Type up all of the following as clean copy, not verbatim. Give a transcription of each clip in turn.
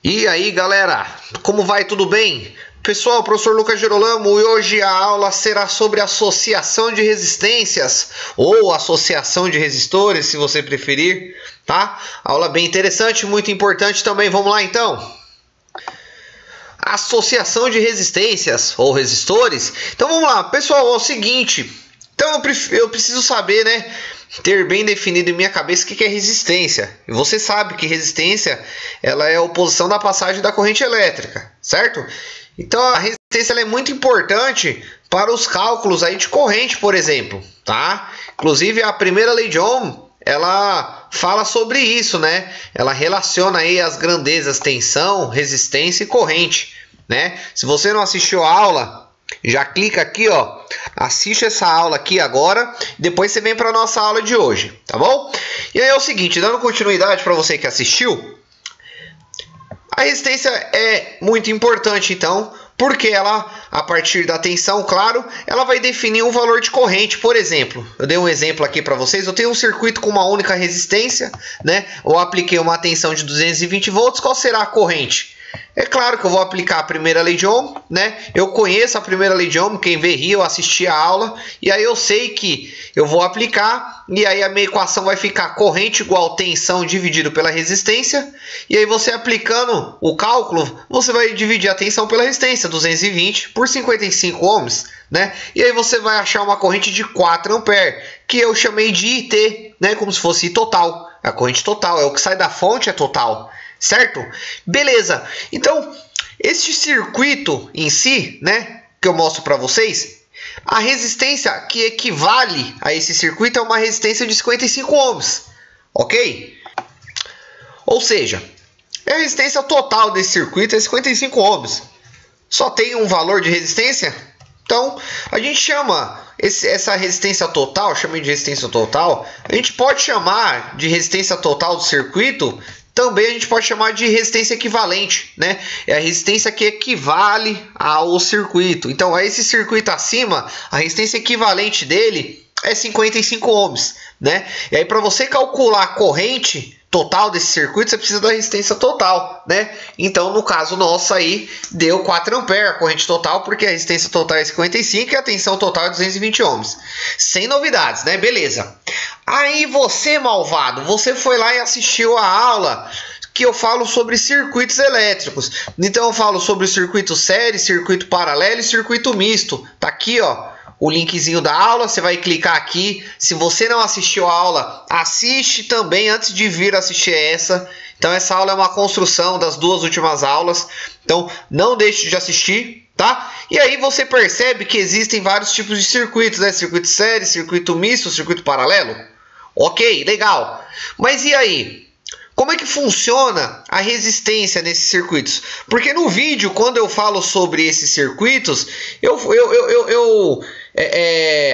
E aí galera, como vai? Tudo bem? Pessoal, professor Lucas Girolamo, e hoje a aula será sobre associação de resistências ou associação de resistores, se você preferir, tá? Aula bem interessante, muito importante também. Vamos lá então. Associação de resistências ou resistores. Então vamos lá, pessoal, é o seguinte. Então eu preciso saber, né? Ter bem definido em minha cabeça o que é resistência. E você sabe que resistência ela é a oposição da passagem da corrente elétrica, certo? Então a resistência ela é muito importante para os cálculos aí de corrente, por exemplo, tá? Inclusive a primeira lei de Ohm, ela fala sobre isso, né? Ela relaciona aí as grandezas tensão, resistência e corrente, né? Se você não assistiu a aula, já clica aqui, ó, assiste essa aula aqui agora, depois você vem para a nossa aula de hoje, tá bom? E aí é o seguinte, dando continuidade para você que assistiu, a resistência é muito importante, então, porque ela, a partir da tensão, claro, ela vai definir um valor de corrente. Por exemplo, eu dei um exemplo aqui para vocês, eu tenho um circuito com uma única resistência, né? Eu apliquei uma tensão de 220 volts, qual será a corrente? É claro que eu vou aplicar a primeira lei de Ohm, né? Eu conheço a primeira lei de Ohm, quem vê rio, eu assisti a aula, e aí eu sei que eu vou aplicar, e aí a minha equação vai ficar corrente igual tensão dividido pela resistência, e aí você aplicando o cálculo, você vai dividir a tensão pela resistência, 220 por 55 ohms, né? E aí você vai achar uma corrente de 4 amperes, que eu chamei de IT, né? Como se fosse I total, a corrente total, é o que sai da fonte, é total. Certo? Beleza. Então, este circuito em si, né, que eu mostro para vocês, a resistência que equivale a esse circuito é uma resistência de 55 ohms, ok? Ou seja, a resistência total desse circuito é 55 ohms. Só tem um valor de resistência? Então, a gente chama essa resistência total, chamei de resistência total, a gente pode chamar de resistência total do circuito. Também a gente pode chamar de resistência equivalente, né? É a resistência que equivale ao circuito. Então, a esse circuito acima, a resistência equivalente dele é 55 ohms, né? E aí, para você calcular a corrente total desse circuito, você precisa da resistência total, né? Então, no caso nosso aí, deu 4 amperes a corrente total, porque a resistência total é 55 e a tensão total é 220 ohms. Sem novidades, né? Beleza. Aí você, malvado, você foi lá e assistiu a aula que eu falo sobre circuitos elétricos. Então eu falo sobre circuito série, circuito paralelo e circuito misto. Tá aqui, ó, o linkzinho da aula, você vai clicar aqui. Se você não assistiu a aula, assiste também antes de vir assistir essa. Então essa aula é uma construção das duas últimas aulas. Então não deixe de assistir, tá? E aí você percebe que existem vários tipos de circuitos, né? Circuito série, circuito misto, circuito paralelo. Ok, legal. Mas e aí? Como é que funciona a resistência nesses circuitos? Porque no vídeo, quando eu falo sobre esses circuitos, eu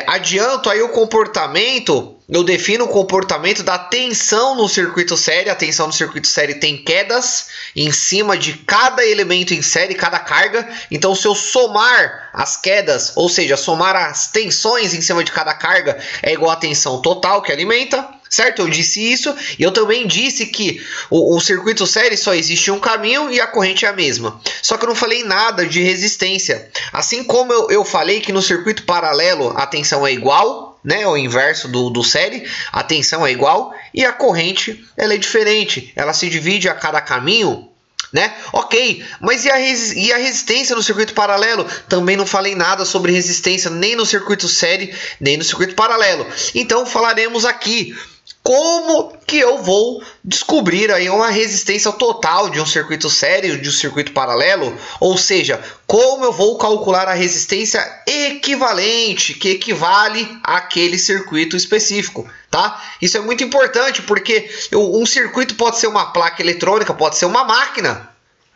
adianto aí o comportamento, eu defino o comportamento da tensão no circuito série. A tensão no circuito série tem quedas em cima de cada elemento em série, cada carga. Então, se eu somar as quedas, ou seja, somar as tensões em cima de cada carga, é igual a tensão total que alimenta. Certo? Eu disse isso e eu também disse que o circuito série só existe um caminho e a corrente é a mesma. Só que eu não falei nada de resistência. Assim como eu falei que no circuito paralelo a tensão é igual, né? O inverso do série, a tensão é igual e a corrente ela é diferente. Ela se divide a cada caminho, né? Ok, mas e a resistência no circuito paralelo? Também não falei nada sobre resistência nem no circuito série, nem no circuito paralelo. Então falaremos aqui como que eu vou descobrir aí uma resistência total de um circuito série, de um circuito paralelo, ou seja, como eu vou calcular a resistência equivalente, que equivale àquele circuito específico, tá? Isso é muito importante porque um circuito pode ser uma placa eletrônica, pode ser uma máquina,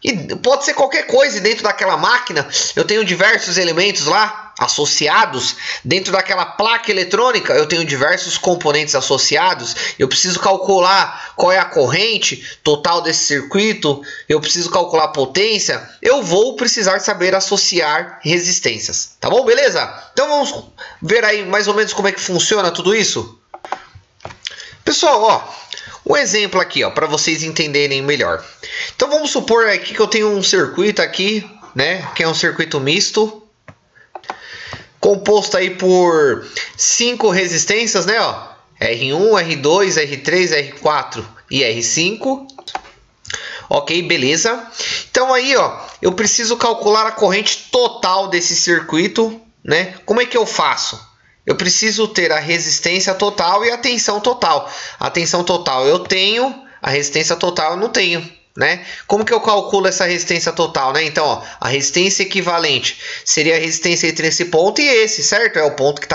e pode ser qualquer coisa. E dentro daquela máquina eu tenho diversos elementos lá associados. Dentro daquela placa eletrônica eu tenho diversos componentes associados. Eu preciso calcular qual é a corrente total desse circuito, eu preciso calcular a potência. Eu vou precisar saber associar resistências, tá bom? Beleza? Então vamos ver aí mais ou menos como é que funciona tudo isso. Pessoal, ó, Um exemplo aqui, ó, para vocês entenderem melhor. Então vamos supor aqui que eu tenho um circuito aqui, né, que é um circuito misto, composto aí por 5 resistências, né, ó, R1, R2, R3, R4 e R5. Ok, beleza. Então aí, ó, eu preciso calcular a corrente total desse circuito, né? Como é que eu faço? Eu preciso ter a resistência total e a tensão total. A tensão total eu tenho, a resistência total eu não tenho, né? Como que eu calculo essa resistência total, né? Então, ó, a resistência equivalente seria a resistência entre esse ponto e esse, certo? É o ponto que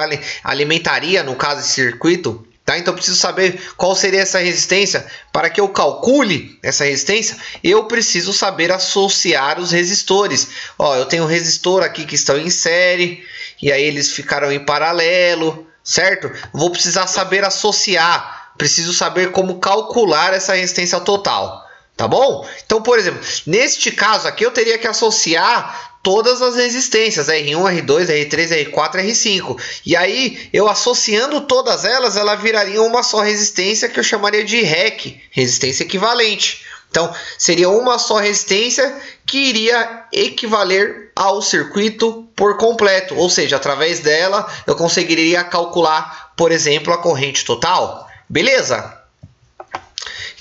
alimentaria, no caso, esse circuito. Tá? Então eu preciso saber qual seria essa resistência. Para que eu calcule essa resistência, eu preciso saber associar os resistores. Ó, eu tenho um resistor aqui que estão em série, e aí eles ficaram em paralelo, certo? Vou precisar saber associar, preciso saber como calcular essa resistência total, tá bom? Então, por exemplo, neste caso aqui eu teria que associar todas as resistências, R1, R2, R3, R4, R5. E aí, eu associando todas elas, ela viraria uma só resistência que eu chamaria de REC, resistência equivalente. Então, seria uma só resistência que iria equivaler ao circuito por completo. Ou seja, através dela, eu conseguiria calcular, por exemplo, a corrente total. Beleza?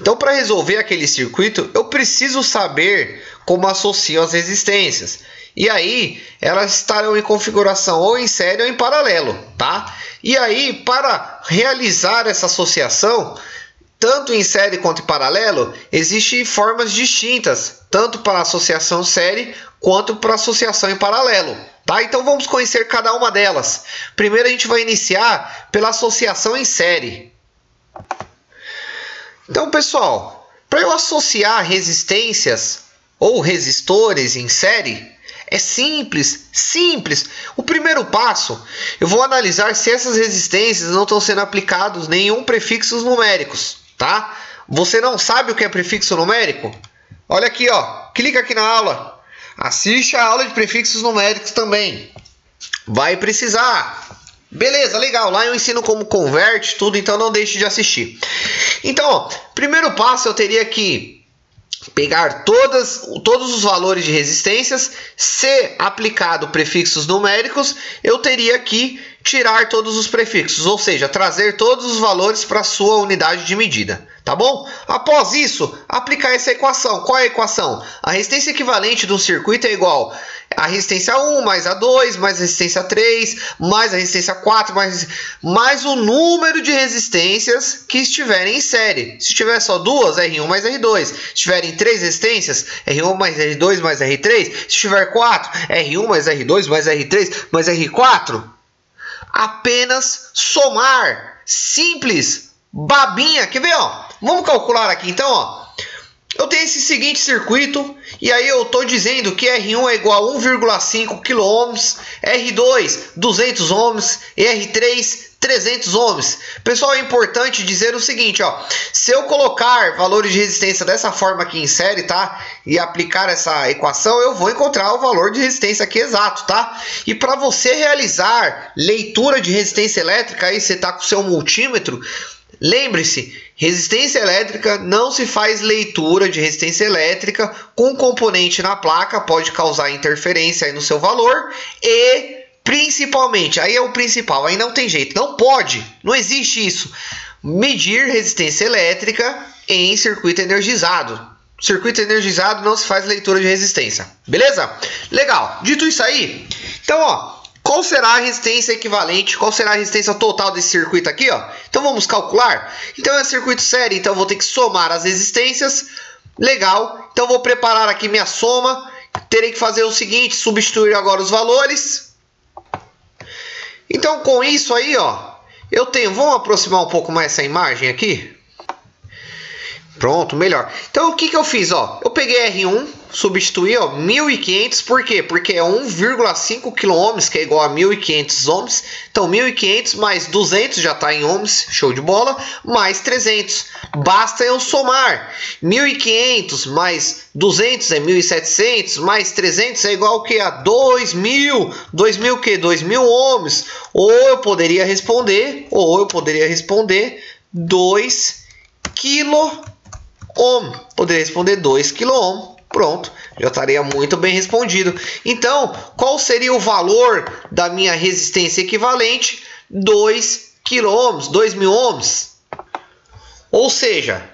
Então, para resolver aquele circuito, eu preciso saber como associo as resistências. E aí, elas estarão em configuração ou em série ou em paralelo, tá? E aí, para realizar essa associação, tanto em série quanto em paralelo, existem formas distintas, tanto para associação série quanto para associação em paralelo, tá? Então, vamos conhecer cada uma delas. Primeiro, a gente vai iniciar pela associação em série. Então, pessoal, para eu associar resistências ou resistores em série, é simples, simples. O primeiro passo, eu vou analisar se essas resistências não estão sendo aplicados nenhum prefixos numéricos, tá? Você não sabe o que é prefixo numérico? Olha aqui, ó, clica aqui na aula. Assiste a aula de prefixos numéricos também. Vai precisar. Beleza, legal. Lá eu ensino como converte tudo, então não deixe de assistir. Então, ó, primeiro passo eu teria que pegar todos os valores de resistências. Se aplicado prefixos numéricos, eu teria que tirar todos os prefixos, ou seja, trazer todos os valores para a sua unidade de medida, tá bom? Após isso, aplicar essa equação. Qual é a equação? A resistência equivalente do circuito é igual a resistência 1 mais a 2 mais a resistência 3 mais a resistência 4 mais o número de resistências que estiverem em série. Se tiver só duas, R1 mais R2. Se tiverem 3 resistências, R1 mais R2 mais R3. Se tiver 4, R1 mais R2 mais R3 mais R4. Apenas somar. Simples. Babinha. Quer ver, ó? Vamos calcular aqui então, ó. Eu tenho esse seguinte circuito, e aí eu estou dizendo que R1 é igual a 1,5 kΩ, R2 200 ohms e R3 300 ohms. Pessoal, é importante dizer o seguinte, ó, se eu colocar valores de resistência dessa forma aqui em série, tá? E aplicar essa equação, eu vou encontrar o valor de resistência aqui exato, tá? E para você realizar leitura de resistência elétrica, aí você tá com o seu multímetro, lembre-se, resistência elétrica não se faz leitura de resistência elétrica com componente na placa, pode causar interferência aí no seu valor e principalmente, aí é o principal, aí não tem jeito, não pode, não existe isso, medir resistência elétrica em circuito energizado. Circuito energizado não se faz leitura de resistência, beleza? Legal, dito isso aí, então ó, qual será a resistência equivalente? Qual será a resistência total desse circuito aqui, ó? Então vamos calcular. Então é circuito série, então eu vou ter que somar as resistências. Legal. Então vou preparar aqui minha soma. Terei que fazer o seguinte, substituir agora os valores. Então com isso aí, ó, eu tenho, vamos aproximar um pouco mais essa imagem aqui. Pronto, melhor. Então o que eu fiz, ó? Eu peguei R1, substituí, ó, 1500, por quê? Porque é 1,5 kΩ, que é igual a 1500 ohms. Então 1500 mais 200 já está em ohms, show de bola, mais 300. Basta eu somar. 1500 mais 200 é 1700, mais 300 é igual ao que? A 2000. 2000 o quê? 2000 ohms. Ou eu poderia responder 2 quilo ohm. Poderia responder 2 kΩ. Pronto, já estaria muito bem respondido. Então, qual seria o valor da minha resistência equivalente? 2 kΩ, 2.000 ohms. Ou seja,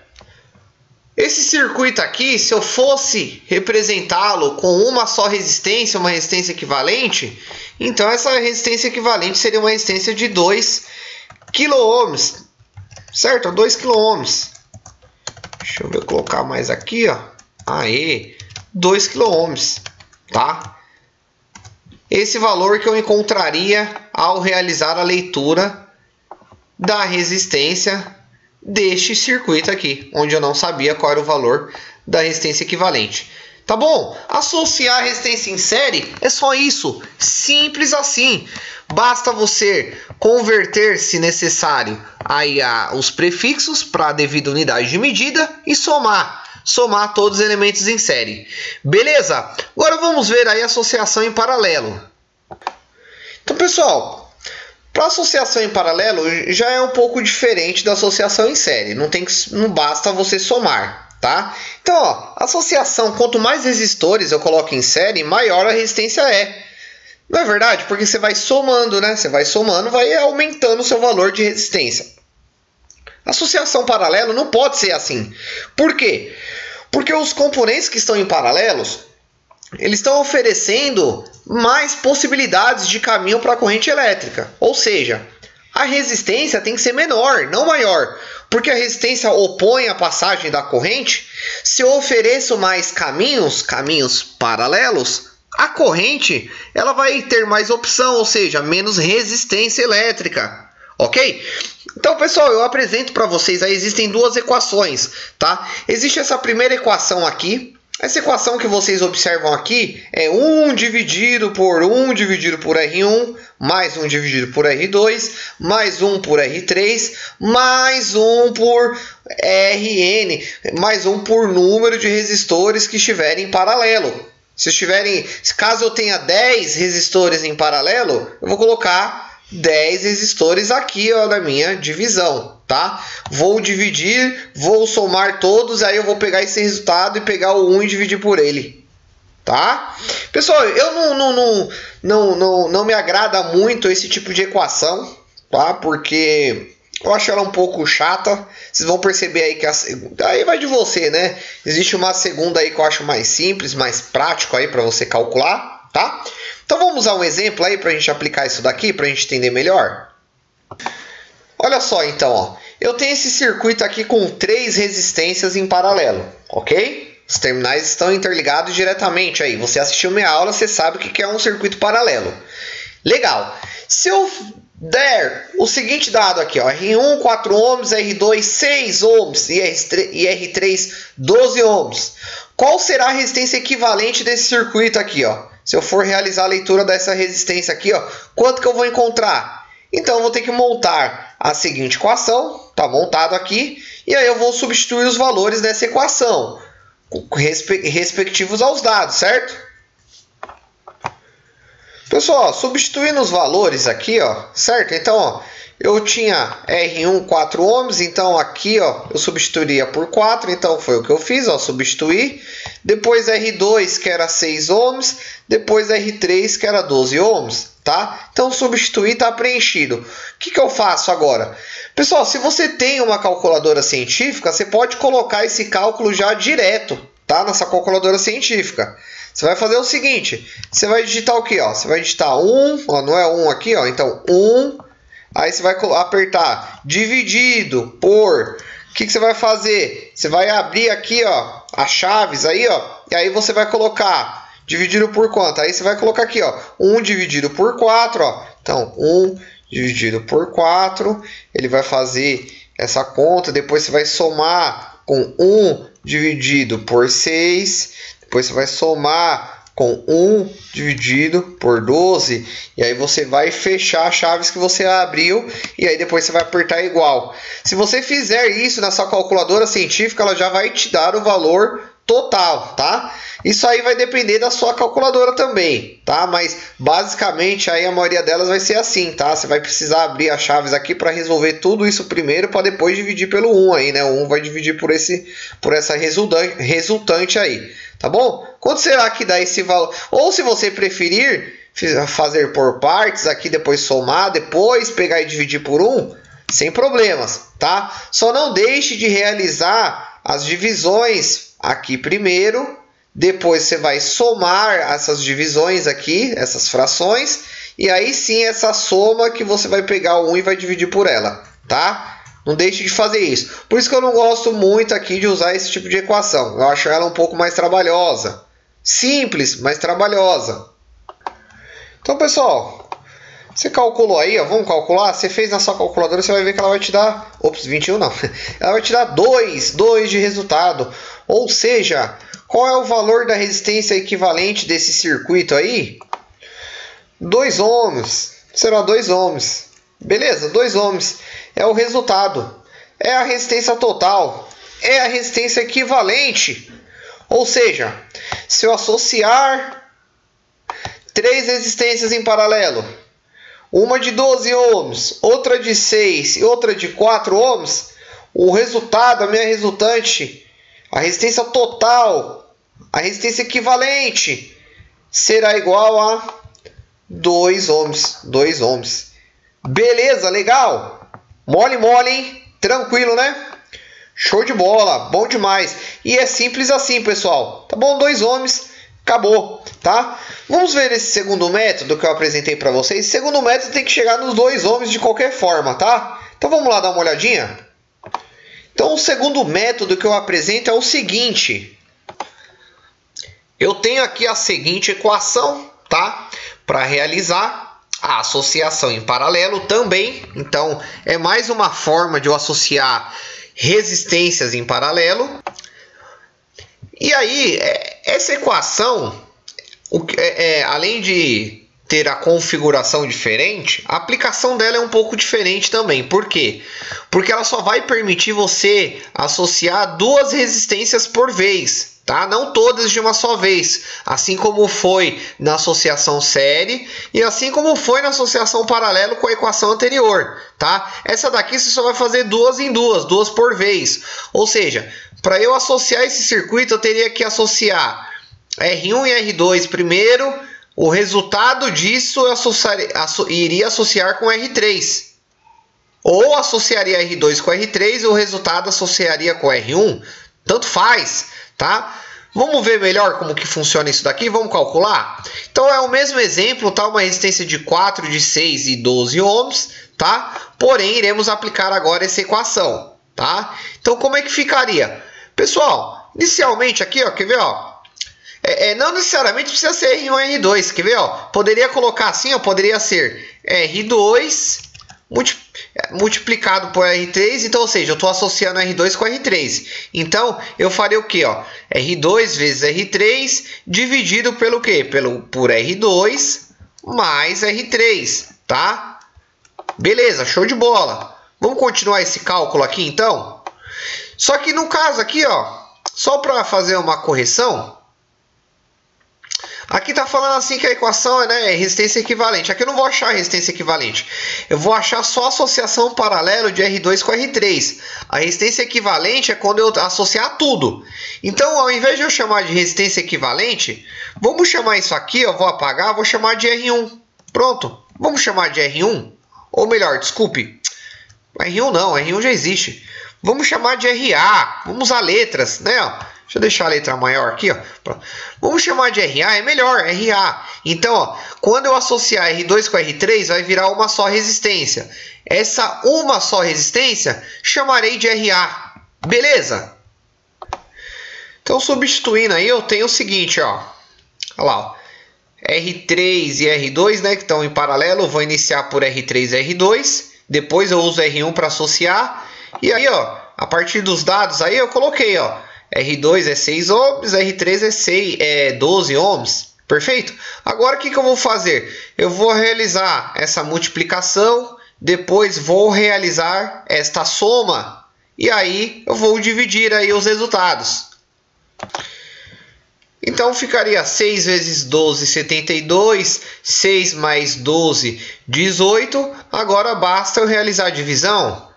esse circuito aqui, se eu fosse representá-lo com uma só resistência, uma resistência equivalente, então essa resistência equivalente seria uma resistência de 2 kΩ, certo? 2 kΩ. Deixa eu ver, colocar mais aqui, ó. Aí, 2 kΩ, tá? Esse valor que eu encontraria ao realizar a leitura da resistência deste circuito aqui, onde eu não sabia qual era o valor da resistência equivalente. Tá bom? Associar a resistência em série é só isso. Simples assim. Basta você converter, se necessário, aí os prefixos para a devida unidade de medida e somar todos os elementos em série. Beleza? Agora vamos ver aí a associação em paralelo. Então, pessoal, para associação em paralelo já é um pouco diferente da associação em série. Não basta você somar. Tá? Então, ó, associação, quanto mais resistores eu coloco em série, maior a resistência é. Não é verdade? Porque você vai somando, né? Você vai somando, vai aumentando o seu valor de resistência. Associação paralelo não pode ser assim. Por quê? Porque os componentes que estão em paralelos, eles estão oferecendo mais possibilidades de caminho para a corrente elétrica. Ou seja, a resistência tem que ser menor, não maior. Porque a resistência opõe a passagem da corrente. Se eu ofereço mais caminhos paralelos, a corrente ela vai ter mais opção, ou seja, menos resistência elétrica. Ok? Então, pessoal, eu apresento para vocês, aí existem duas equações, tá? Existe essa primeira equação aqui. Essa equação que vocês observam aqui é 1 dividido por 1 dividido por R1, mais 1 dividido por R2, mais 1 por R3, mais 1 por Rn, mais 1 por número de resistores que estiverem em paralelo. Caso eu tenha 10 resistores em paralelo, eu vou colocar 10 resistores aqui, ó, na minha divisão, tá? Vou dividir, vou somar todos, aí eu vou pegar esse resultado e pegar o 1 e dividir por ele, tá? Pessoal, eu não me agrada muito esse tipo de equação, tá? Porque eu acho ela um pouco chata. Vocês vão perceber aí que aí vai de você, né? Existe uma segunda aí que eu acho mais simples, mais prático aí para você calcular, tá? Então vamos usar um exemplo aí para a gente aplicar isso daqui, para a gente entender melhor. Olha só então, ó. Eu tenho esse circuito aqui com 3 resistências em paralelo, ok? Os terminais estão interligados diretamente aí. Você assistiu minha aula, você sabe o que é um circuito paralelo. Legal. Se eu der o seguinte dado aqui, ó, R1 4 ohms, R2 6 ohms e R3 12 ohms. Qual será a resistência equivalente desse circuito aqui, ó? Se eu for realizar a leitura dessa resistência aqui, ó, quanto que eu vou encontrar? Então, eu vou ter que montar a seguinte equação, tá montado aqui, e aí eu vou substituir os valores dessa equação, respectivos aos dados, certo? Pessoal, substituindo os valores aqui, ó, certo? Então, ó, eu tinha R1 4 ohms, então aqui, ó, eu substituiria por 4, então foi o que eu fiz, ó, substituir. Depois R2, que era 6 ohms, depois R3, que era 12 ohms, tá? Então substituir está preenchido. O que eu faço agora? Pessoal, se você tem uma calculadora científica, você pode colocar esse cálculo já direto, tá? Nessa calculadora científica. Você vai fazer o seguinte, você vai digitar o que, ó? Você vai digitar 1, ó, não é 1 aqui, ó, então 1, aí você vai apertar dividido por, o que você vai fazer? Você vai abrir aqui, ó, as chaves aí, ó, e aí você vai colocar dividido por quanto? Aí você vai colocar aqui, ó, 1 dividido por 4, ó, então 1 dividido por 4, ele vai fazer essa conta, depois você vai somar com 1 dividido por 6, depois você vai somar com 1 dividido por 12. E aí você vai fechar as chaves que você abriu. E aí depois você vai apertar igual. Se você fizer isso na sua calculadora científica, ela já vai te dar o valor total, tá? Isso aí vai depender da sua calculadora também, tá? Mas basicamente aí a maioria delas vai ser assim, tá? Você vai precisar abrir as chaves aqui para resolver tudo isso primeiro para depois dividir pelo 1 aí, né? O 1 vai dividir por essa resultante aí, tá bom? Quanto será que dá esse valor? Ou se você preferir fazer por partes aqui, depois somar, depois pegar e dividir por 1, sem problemas, tá? Só não deixe de realizar as divisões aqui primeiro, depois você vai somar essas divisões aqui, essas frações, e aí sim essa soma que você vai pegar o 1 e vai dividir por ela, tá? Não deixe de fazer isso. Por isso que eu não gosto muito aqui de usar esse tipo de equação. Eu acho ela um pouco mais trabalhosa. Simples, mas trabalhosa. Então, pessoal, você calculou aí, ó, vamos calcular? Você fez na sua calculadora, você vai ver que ela vai te dar... Ops, 21 não. Ela vai te dar 2 de resultado. Ou seja, qual é o valor da resistência equivalente desse circuito aí? 2 ohms. Será 2 ohms. Beleza, 2 ohms é o resultado. É a resistência total. É a resistência equivalente. Ou seja, se eu associar 3 resistências em paralelo, uma de 12 ohms, outra de 6 e outra de 4 ohms, o resultado, a minha resultante, a resistência total, a resistência equivalente, será igual a 2 ohms. 2 ohms. Beleza, legal? Mole, hein? Tranquilo, né? Show de bola, bom demais. E é simples assim, pessoal. Tá bom? 2 ohms. Acabou, tá? Vamos ver esse segundo método que eu apresentei para vocês. Esse segundo método tem que chegar nos 2 ohms de qualquer forma, tá? Então vamos lá dar uma olhadinha? Então o segundo método que eu apresento é o seguinte. Eu tenho aqui a seguinte equação, tá? Para realizar a associação em paralelo também. Então é mais uma forma de eu associar resistências em paralelo. E aí, essa equação, além de ter a configuração diferente, a aplicação dela é um pouco diferente também. Por quê? Porque ela só vai permitir você associar 2 resistências por vez, tá? Não todas de uma só vez, assim como foi na associação série e assim como foi na associação paralelo com a equação anterior, tá? Essa daqui você só vai fazer 2 em 2 por vez. Ou seja, para eu associar esse circuito, eu teria que associar R1 e R2 primeiro. O resultado disso eu iria associar com R3. Ou associaria R2 com R3 e o resultado associaria com R1. Tanto faz, tá? Vamos ver melhor como que funciona isso daqui? Vamos calcular? Então é o mesmo exemplo, tá? Uma resistência de 4, de 6 e 12 ohms, tá? Porém, iremos aplicar agora essa equação, tá? Então como é que ficaria? Pessoal, inicialmente aqui, ó, quer ver, ó? Não necessariamente precisa ser R1 e R2, quer ver, ó? Poderia colocar assim, ó, poderia ser R2 multiplicado por R3, então, ou seja, eu estou associando R2 com R3. Então, eu faria o quê, ó? R2 vezes R3 dividido pelo quê? Por R2 mais R3, tá? Beleza, show de bola. Vamos continuar esse cálculo aqui, então? Só que no caso aqui, ó, só para fazer uma correção, aqui está falando assim que a equação é resistência equivalente. Aqui eu não vou achar resistência equivalente. Eu vou achar só associação paralelo de R2 com R3. A resistência equivalente é quando eu associar tudo. Então, ao invés de eu chamar de resistência equivalente, vamos chamar isso aqui, eu vou apagar, vou chamar de R1. Pronto. Vamos chamar de R1. Ou melhor, desculpe. R1 não, R1 já existe. Vamos chamar de RA. Vamos usar letras, né? Deixa eu deixar a letra maior aqui, ó. Vamos chamar de RA, é melhor, RA. Então, ó, quando eu associar R2 com R3, vai virar uma só resistência. Essa uma só resistência, chamarei de RA. Beleza? Então, substituindo aí, eu tenho o seguinte, ó. Olha lá, ó. R3 e R2, né, que estão em paralelo, eu vou iniciar por R3 e R2. Depois eu uso R1 para associar. E aí, ó, a partir dos dados aí, eu coloquei, ó. R2 é 6 ohms, R3 é 12 ohms. Perfeito? Agora o que eu vou fazer? Eu vou realizar essa multiplicação, depois vou realizar esta soma e aí eu vou dividir aí os resultados. Então ficaria 6 vezes 12, 72, 6 mais 12, 18. Agora basta eu realizar a divisão.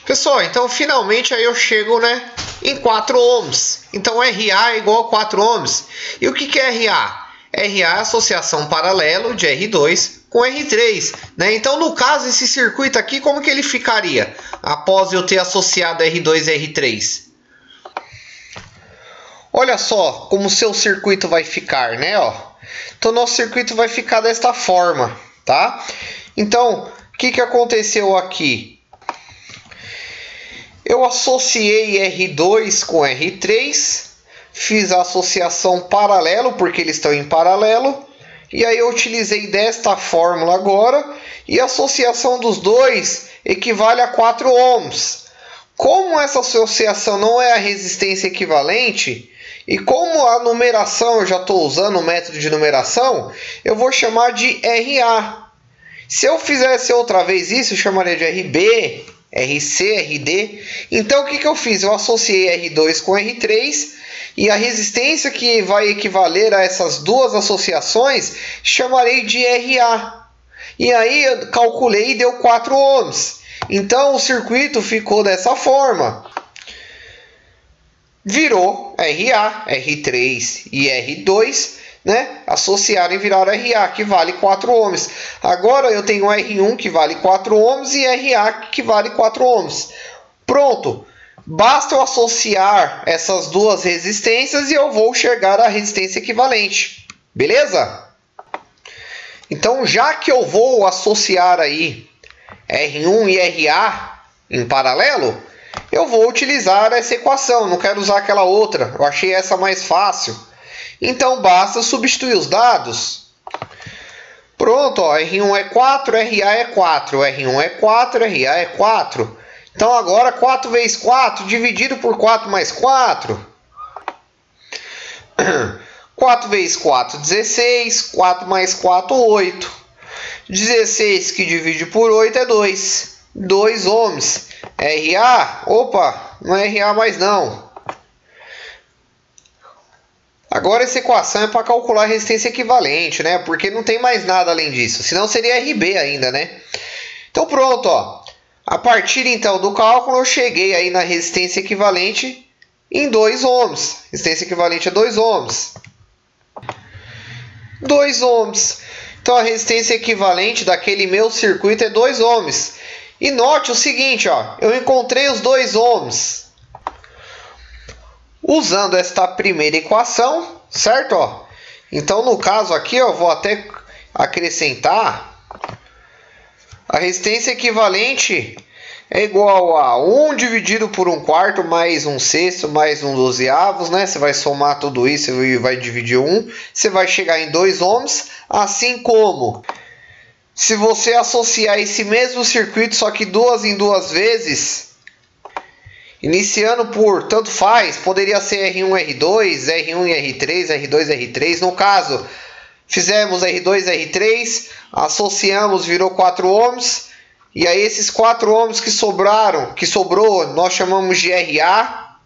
Pessoal, então finalmente aí eu chego, né, em 4 ohms. Então RA é igual a 4 ohms. E o que é RA? RA é a associação paralelo de R2 com R3, né? Então no caso esse circuito aqui, como que ele ficaria após eu ter associado R2 e R3? Olha só como o seu circuito vai ficar, né? Ó. Então nosso circuito vai ficar desta forma, tá? Então o que aconteceu aqui? Eu associei R2 com R3, fiz a associação paralelo porque eles estão em paralelo. E aí eu utilizei desta fórmula agora, e a associação dos dois equivale a 4 ohms. Como essa associação não é a resistência equivalente, e como a numeração eu já estou usando o método de numeração, eu vou chamar de RA. Se eu fizesse outra vez isso, eu chamaria de RB, RC, RD. Então o que eu fiz? Eu associei R2 com R3, e a resistência que vai equivaler a essas duas associações chamarei de RA. E aí eu calculei e deu 4 ohms. Então o circuito ficou dessa forma. Virou RA, R3 e R2, né? Associaram e viraram RA, que vale 4 ohms. Agora eu tenho R1 que vale 4 ohms e RA que vale 4 ohms. Pronto. Basta eu associar essas duas resistências e eu vou chegar à resistência equivalente. Beleza? Então, já que eu vou associar aí R1 e RA em paralelo, eu vou utilizar essa equação. Não quero usar aquela outra. Eu achei essa mais fácil. Então, basta substituir os dados. Pronto, ó, R1 é 4, RA é 4. R1 é 4, RA é 4. Então agora 4 vezes 4 dividido por 4 mais 4. 4 vezes 4, 16. 4 mais 4, 8. 16 que divide por 8 é 2. 2 ohms. RA, opa, não é RA mais não. Agora essa equação é para calcular a resistência equivalente, né? Porque não tem mais nada além disso. Senão seria RB ainda, né? Então pronto, ó. A partir então do cálculo eu cheguei aí na resistência equivalente em 2 ohms. Resistência equivalente a 2 ohms. 2 ohms. Então a resistência equivalente daquele meu circuito é 2 ohms. E note o seguinte, ó, eu encontrei os 2 ohms usando esta primeira equação, certo? Ó? Então no caso aqui eu vou até acrescentar a resistência equivalente é igual a 1 dividido por 1/4 mais 1/6 mais 1/12, né? Você vai somar tudo isso e vai dividir 1. Você vai chegar em 2 ohms. Assim como, se você associar esse mesmo circuito, só que 2 em 2 vezes, iniciando por tanto faz, poderia ser R1, R2, R1 e R3, R2, R3. No caso, fizemos R2, R3, associamos, virou 4 ohms. E aí esses 4 ohms que sobrou, nós chamamos de RA.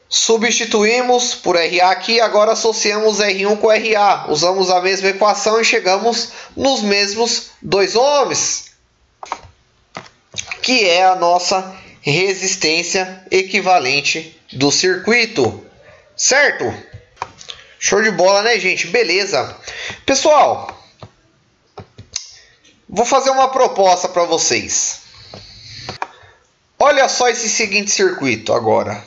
Substituímos por RA aqui, agora associamos R1 com RA. Usamos a mesma equação e chegamos nos mesmos 2 ohms, que é a nossa resistência equivalente do circuito. Certo? Show de bola, né, gente? Beleza. Pessoal, vou fazer uma proposta para vocês. Olha só esse seguinte circuito agora.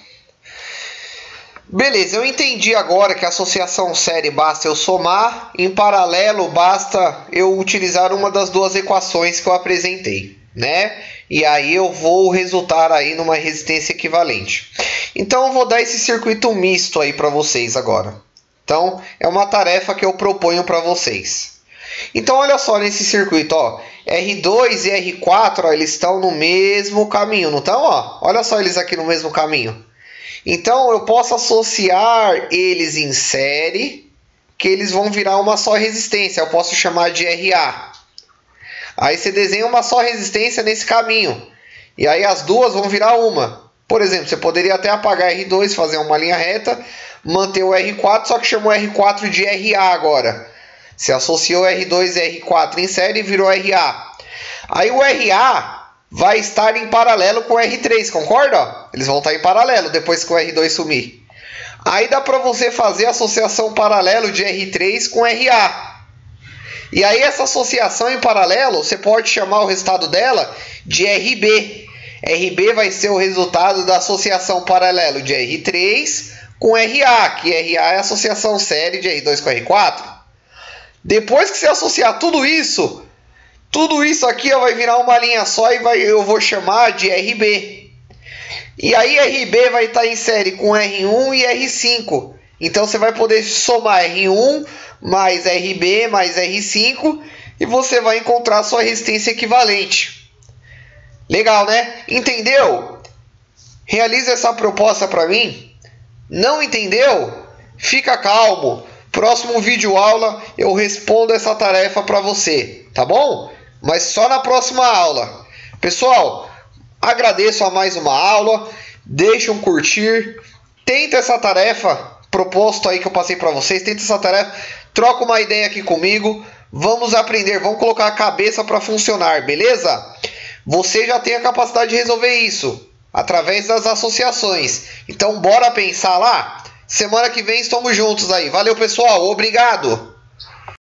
Beleza, eu entendi agora que a associação série basta eu somar. Em paralelo, basta eu utilizar uma das duas equações que eu apresentei, né? E aí eu vou resultar aí numa resistência equivalente. Então eu vou dar esse circuito misto aí para vocês agora. Então é uma tarefa que eu proponho para vocês. Então olha só nesse circuito, ó, R2 e R4, ó, eles estão no mesmo caminho, não estão? Ó? Olha só eles aqui no mesmo caminho. Então eu posso associar eles em série, que eles vão virar uma só resistência. Eu posso chamar de RA. Aí você desenha uma só resistência nesse caminho. E aí as duas vão virar uma. Por exemplo, você poderia até apagar R2, fazer uma linha reta, manter o R4, só que chamou R4 de RA agora. Você associou R2 e R4 em série e virou RA. Aí o RA vai estar em paralelo com o R3, concorda? Eles vão estar em paralelo depois que o R2 sumir. Aí dá para você fazer a associação paralelo de R3 com RA. E aí essa associação em paralelo, você pode chamar o resultado dela de RB. RB vai ser o resultado da associação paralelo de R3 com RA, que RA é a associação série de R2 com R4. Depois que você associar tudo isso aqui vai virar uma linha só e eu vou chamar de RB. E aí RB vai estar em série com R1 e R5. Então você vai poder somar R1 mais RB mais R5 e você vai encontrar a sua resistência equivalente. Legal, né? Entendeu? Realiza essa proposta para mim. Não entendeu? Fica calmo. Próximo vídeo aula eu respondo essa tarefa para você, tá bom? Mas só na próxima aula. Pessoal, agradeço a mais uma aula. Deixa um curtir. Tenta essa tarefa proposta aí que eu passei para vocês. Tenta essa tarefa. Troca uma ideia aqui comigo. Vamos aprender. Vamos colocar a cabeça para funcionar, beleza? Você já tem a capacidade de resolver isso através das associações. Então bora pensar lá? Semana que vem estamos juntos aí. Valeu, pessoal. Obrigado.